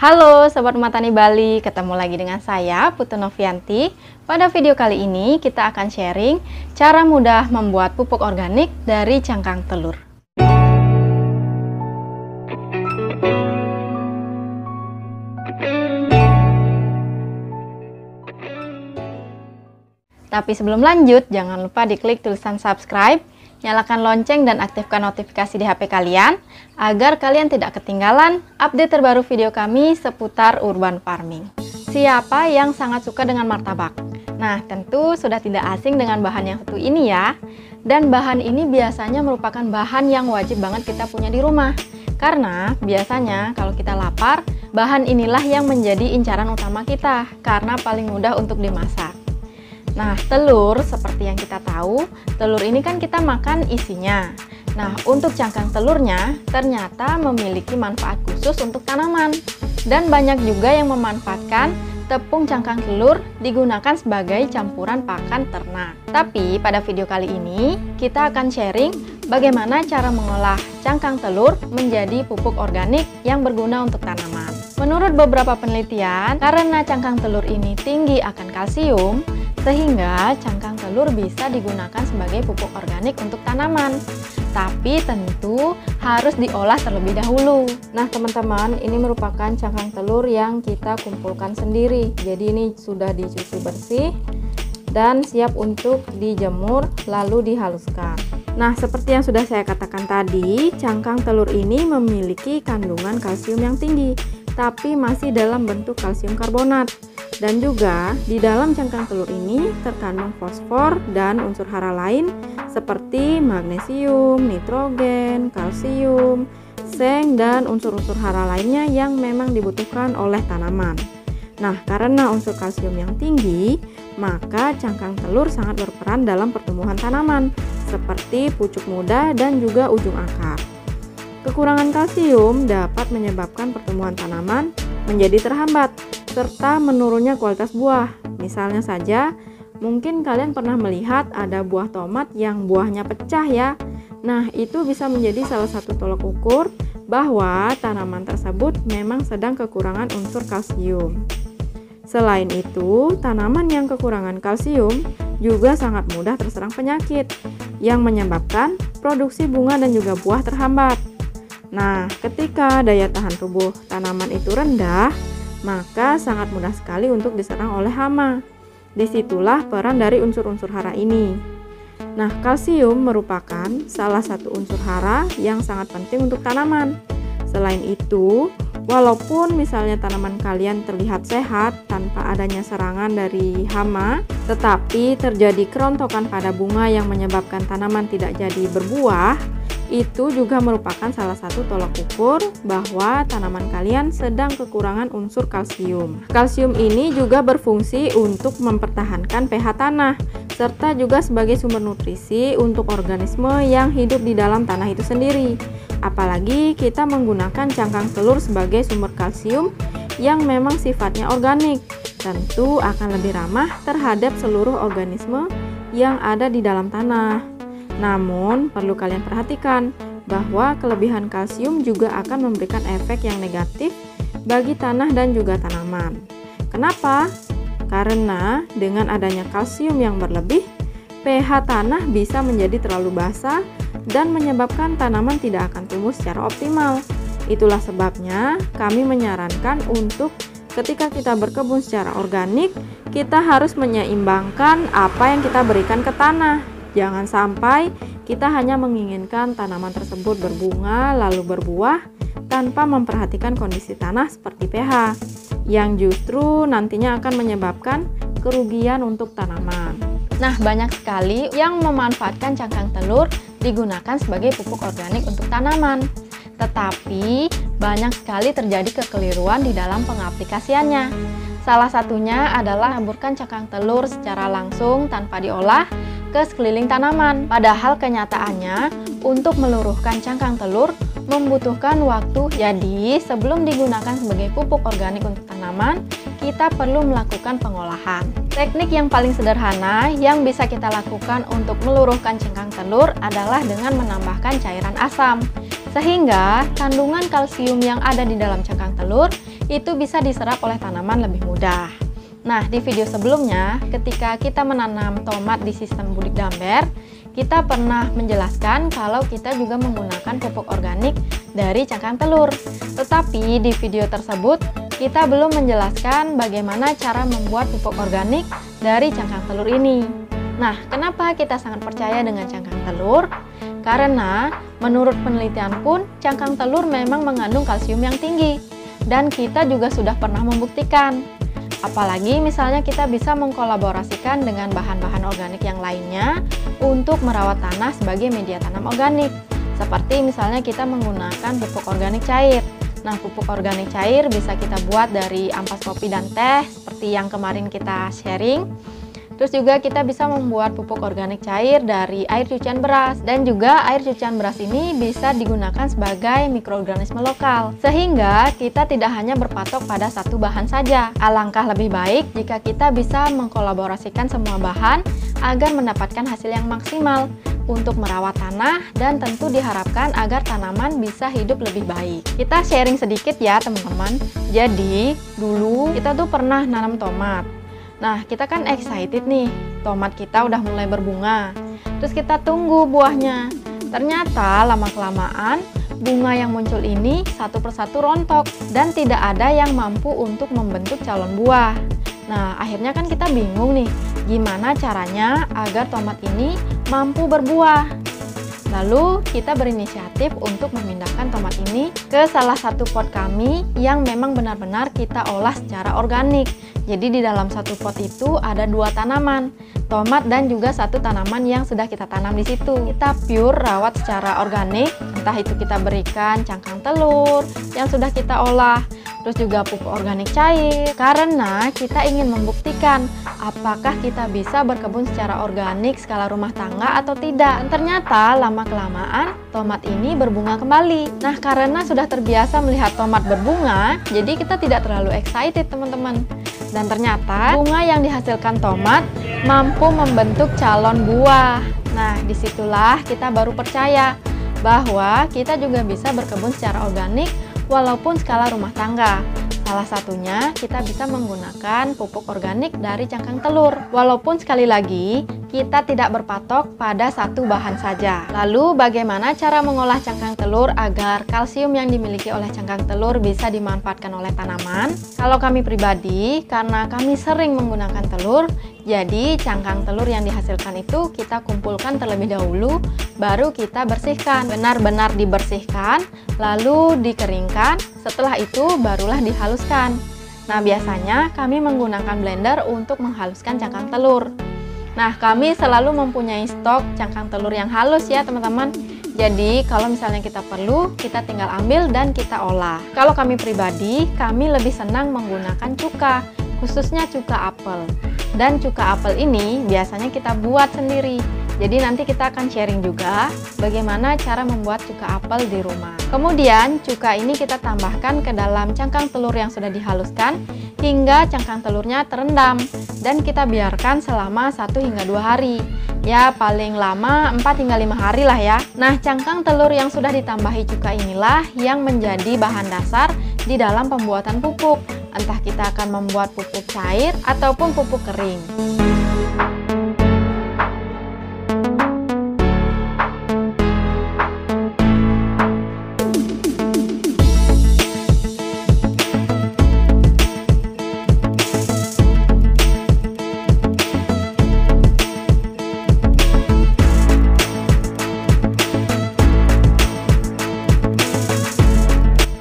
Halo Sobat Rumah Tani Bali, ketemu lagi dengan saya Putu Novianti. Pada video kali ini kita akan sharing cara mudah membuat pupuk organik dari cangkang telur. Tapi sebelum lanjut, jangan lupa diklik tulisan subscribe, nyalakan lonceng dan aktifkan notifikasi di HP kalian agar kalian tidak ketinggalan update terbaru video kami seputar urban farming. Siapa yang sangat suka dengan martabak? Nah, tentu sudah tidak asing dengan bahan yang satu ini ya. Dan bahan ini biasanya merupakan bahan yang wajib banget kita punya di rumah. Karena biasanya kalau kita lapar, bahan inilah yang menjadi incaran utama kita karena paling mudah untuk dimasak. Nah, telur seperti yang kita tahu, telur ini kan kita makan isinya. Nah, untuk cangkang telurnya ternyata memiliki manfaat khusus untuk tanaman. Dan banyak juga yang memanfaatkan tepung cangkang telur digunakan sebagai campuran pakan ternak. Tapi pada video kali ini kita akan sharing bagaimana cara mengolah cangkang telur menjadi pupuk organik yang berguna untuk tanaman. Menurut beberapa penelitian, karena cangkang telur ini tinggi akan kalsium, sehingga cangkang telur bisa digunakan sebagai pupuk organik untuk tanaman. Tapi tentu harus diolah terlebih dahulu. Nah teman-teman, ini merupakan cangkang telur yang kita kumpulkan sendiri. Jadi ini sudah dicuci bersih dan siap untuk dijemur lalu dihaluskan. Nah, seperti yang sudah saya katakan tadi, cangkang telur ini memiliki kandungan kalsium yang tinggi, tapi masih dalam bentuk kalsium karbonat. Dan juga di dalam cangkang telur ini terkandung fosfor dan unsur hara lain seperti magnesium, nitrogen, kalsium, seng, dan unsur-unsur hara lainnya yang memang dibutuhkan oleh tanaman. Nah, karena unsur kalsium yang tinggi, maka cangkang telur sangat berperan dalam pertumbuhan tanaman seperti pucuk muda dan juga ujung akar. Kekurangan kalsium dapat menyebabkan pertumbuhan tanaman menjadi terhambat serta menurunnya kualitas buah. Misalnya saja, mungkin kalian pernah melihat ada buah tomat yang buahnya pecah ya. Nah, itu bisa menjadi salah satu tolak ukur bahwa tanaman tersebut memang sedang kekurangan unsur kalsium. Selain itu, tanaman yang kekurangan kalsium juga sangat mudah terserang penyakit yang menyebabkan produksi bunga dan juga buah terhambat. Nah, ketika daya tahan tubuh tanaman itu rendah, maka sangat mudah sekali untuk diserang oleh hama. Disitulah peran dari unsur-unsur hara ini. Nah, kalsium merupakan salah satu unsur hara yang sangat penting untuk tanaman. Selain itu, walaupun misalnya tanaman kalian terlihat sehat tanpa adanya serangan dari hama, tetapi terjadi kerontokan pada bunga yang menyebabkan tanaman tidak jadi berbuah, itu juga merupakan salah satu tolak ukur bahwa tanaman kalian sedang kekurangan unsur kalsium. Kalsium ini juga berfungsi untuk mempertahankan pH tanah, serta juga sebagai sumber nutrisi untuk organisme yang hidup di dalam tanah itu sendiri. Apalagi kita menggunakan cangkang telur sebagai sumber kalsium yang memang sifatnya organik, tentu akan lebih ramah terhadap seluruh organisme yang ada di dalam tanah. Namun, perlu kalian perhatikan bahwa kelebihan kalsium juga akan memberikan efek yang negatif bagi tanah dan juga tanaman. Kenapa? Karena dengan adanya kalsium yang berlebih, pH tanah bisa menjadi terlalu basah dan menyebabkan tanaman tidak akan tumbuh secara optimal. Itulah sebabnya kami menyarankan untuk ketika kita berkebun secara organik, kita harus menyeimbangkan apa yang kita berikan ke tanah. Jangan sampai kita hanya menginginkan tanaman tersebut berbunga lalu berbuah tanpa memperhatikan kondisi tanah seperti pH, yang justru nantinya akan menyebabkan kerugian untuk tanaman. Nah, banyak sekali yang memanfaatkan cangkang telur digunakan sebagai pupuk organik untuk tanaman. Tetapi banyak sekali terjadi kekeliruan di dalam pengaplikasiannya. Salah satunya adalah menaburkan cangkang telur secara langsung tanpa diolah ke sekeliling tanaman. Padahal kenyataannya untuk meluruhkan cangkang telur membutuhkan waktu. Jadi sebelum digunakan sebagai pupuk organik untuk tanaman, kita perlu melakukan pengolahan. Teknik yang paling sederhana yang bisa kita lakukan untuk meluruhkan cangkang telur adalah dengan menambahkan cairan asam. Sehingga kandungan kalsium yang ada di dalam cangkang telur itu bisa diserap oleh tanaman lebih mudah. Nah, di video sebelumnya, ketika kita menanam tomat di sistem budik damber, kita pernah menjelaskan kalau kita juga menggunakan pupuk organik dari cangkang telur. Tetapi di video tersebut, kita belum menjelaskan bagaimana cara membuat pupuk organik dari cangkang telur ini. Nah, kenapa kita sangat percaya dengan cangkang telur? Karena menurut penelitian pun, cangkang telur memang mengandung kalsium yang tinggi. Dan kita juga sudah pernah membuktikan. Apalagi misalnya kita bisa mengkolaborasikan dengan bahan-bahan organik yang lainnya untuk merawat tanah sebagai media tanam organik. Seperti misalnya kita menggunakan pupuk organik cair. Nah, pupuk organik cair bisa kita buat dari ampas kopi dan teh seperti yang kemarin kita sharing. Terus juga kita bisa membuat pupuk organik cair dari air cucian beras. Dan juga air cucian beras ini bisa digunakan sebagai mikroorganisme lokal. Sehingga kita tidak hanya berpatok pada satu bahan saja. Alangkah lebih baik jika kita bisa mengkolaborasikan semua bahan agar mendapatkan hasil yang maksimal untuk merawat tanah dan tentu diharapkan agar tanaman bisa hidup lebih baik. Kita sharing sedikit ya teman-teman. Jadi dulu kita tuh pernah nanam tomat. Nah, kita kan excited nih, tomat kita udah mulai berbunga. Terus kita tunggu buahnya. Ternyata lama-kelamaan bunga yang muncul ini satu persatu rontok dan tidak ada yang mampu untuk membentuk calon buah. Nah, akhirnya kan kita bingung nih, gimana caranya agar tomat ini mampu berbuah. Lalu kita berinisiatif untuk memindahkan tomat ini ke salah satu pot kami yang memang benar-benar kita olah secara organik. Jadi di dalam satu pot itu ada 2 tanaman, tomat dan juga 1 tanaman yang sudah kita tanam di situ. Kita pure rawat secara organik, entah itu kita berikan cangkang telur yang sudah kita olah, terus juga pupuk organik cair, karena kita ingin membuktikan apakah kita bisa berkebun secara organik skala rumah tangga atau tidak. Dan ternyata lama-kelamaan tomat ini berbunga kembali. Nah, karena sudah terbiasa melihat tomat berbunga, jadi kita tidak terlalu excited teman-teman. Dan ternyata bunga yang dihasilkan tomat mampu membentuk calon buah. Nah, disitulah kita baru percaya bahwa kita juga bisa berkebun secara organik walaupun skala rumah tangga. Salah satunya kita bisa menggunakan pupuk organik dari cangkang telur. Walaupun sekali lagi kita tidak berpatok pada satu bahan saja. Lalu bagaimana cara mengolah cangkang telur agar kalsium yang dimiliki oleh cangkang telur bisa dimanfaatkan oleh tanaman? Kalau kami pribadi, karena kami sering menggunakan telur, jadi cangkang telur yang dihasilkan itu kita kumpulkan terlebih dahulu, baru kita bersihkan. Benar-benar dibersihkan, lalu dikeringkan, setelah itu barulah dihaluskan. Nah, biasanya kami menggunakan blender untuk menghaluskan cangkang telur. Nah, kami selalu mempunyai stok cangkang telur yang halus ya teman-teman. Jadi kalau misalnya kita perlu, kita tinggal ambil dan kita olah. Kalau kami pribadi, kami lebih senang menggunakan cuka, khususnya cuka apel. Dan cuka apel ini biasanya kita buat sendiri. Jadi nanti kita akan sharing juga bagaimana cara membuat cuka apel di rumah. Kemudian cuka ini kita tambahkan ke dalam cangkang telur yang sudah dihaluskan hingga cangkang telurnya terendam dan kita biarkan selama 1 hingga 2 hari. Ya paling lama 4 hingga 5 hari lah ya. Nah, cangkang telur yang sudah ditambahi cuka inilah yang menjadi bahan dasar di dalam pembuatan pupuk. Entah kita akan membuat pupuk cair ataupun pupuk kering.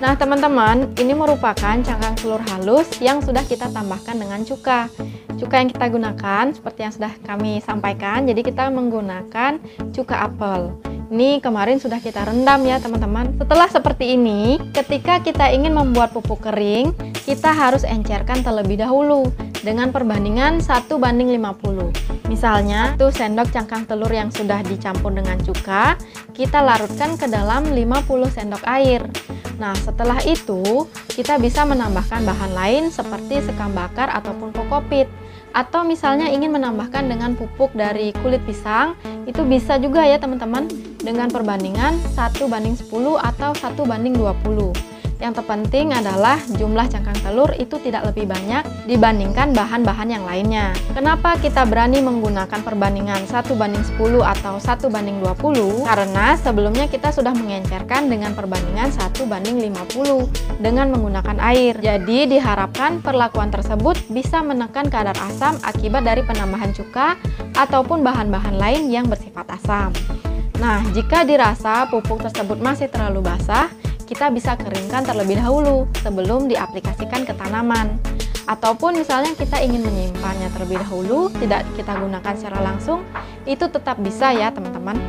Nah teman-teman, ini merupakan cangkang telur halus yang sudah kita tambahkan dengan cuka. Cuka yang kita gunakan seperti yang sudah kami sampaikan, jadi kita menggunakan cuka apel. Ini kemarin sudah kita rendam ya teman-teman. Setelah seperti ini, ketika kita ingin membuat pupuk kering, kita harus encerkan terlebih dahulu dengan perbandingan 1:50. Misalnya, 1 sendok cangkang telur yang sudah dicampur dengan cuka, kita larutkan ke dalam 50 sendok air. Nah, setelah itu, kita bisa menambahkan bahan lain seperti sekam bakar ataupun kokopit. Atau misalnya ingin menambahkan dengan pupuk dari kulit pisang, itu bisa juga ya teman-teman, dengan perbandingan 1:10 atau 1:20. Yang terpenting adalah jumlah cangkang telur itu tidak lebih banyak dibandingkan bahan-bahan yang lainnya. Kenapa kita berani menggunakan perbandingan 1:10 atau 1:20? Karena sebelumnya kita sudah mengencerkan dengan perbandingan 1:50 dengan menggunakan air. Jadi diharapkan perlakuan tersebut bisa menekan kadar asam akibat dari penambahan cuka ataupun bahan-bahan lain yang bersifat asam. Nah, jika dirasa pupuk tersebut masih terlalu basah, kita bisa keringkan terlebih dahulu sebelum diaplikasikan ke tanaman. Ataupun misalnya kita ingin menyimpannya terlebih dahulu, tidak kita gunakan secara langsung, itu tetap bisa ya teman-teman.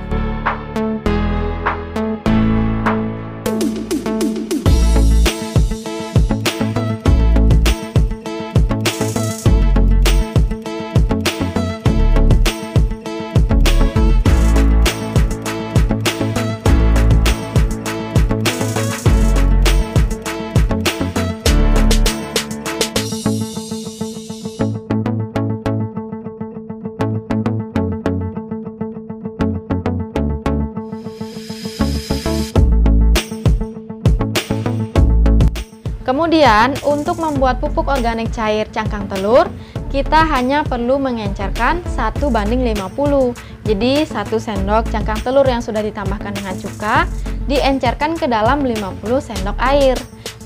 Kemudian, untuk membuat pupuk organik cair cangkang telur, kita hanya perlu mengencerkan 1:50. Jadi, 1 sendok cangkang telur yang sudah ditambahkan dengan cuka, diencerkan ke dalam 50 sendok air.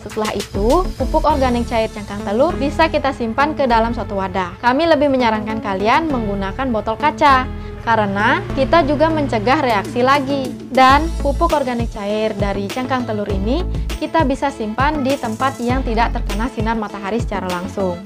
Setelah itu, pupuk organik cair cangkang telur bisa kita simpan ke dalam suatu wadah. Kami lebih menyarankan kalian menggunakan botol kaca, karena kita juga mencegah reaksi lagi. Dan pupuk organik cair dari cangkang telur ini kita bisa simpan di tempat yang tidak terkena sinar matahari secara langsung.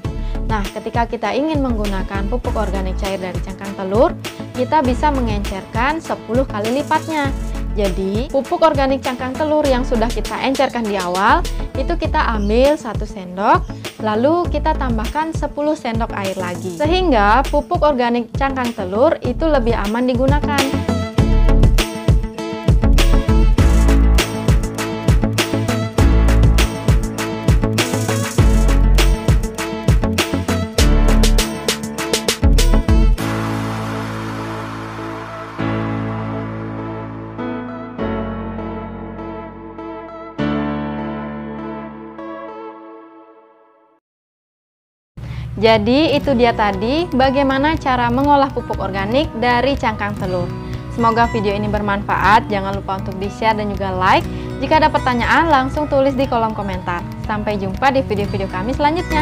Nah, ketika kita ingin menggunakan pupuk organik cair dari cangkang telur, kita bisa mengencerkan 10 kali lipatnya. Jadi, pupuk organik cangkang telur yang sudah kita encerkan di awal, itu kita ambil 1 sendok, lalu kita tambahkan 10 sendok air lagi. Sehingga pupuk organik cangkang telur itu lebih aman digunakan. Jadi itu dia tadi bagaimana cara mengolah pupuk organik dari cangkang telur. Semoga video ini bermanfaat, jangan lupa untuk di-share dan juga like. Jika ada pertanyaan langsung tulis di kolom komentar. Sampai jumpa di video-video kami selanjutnya.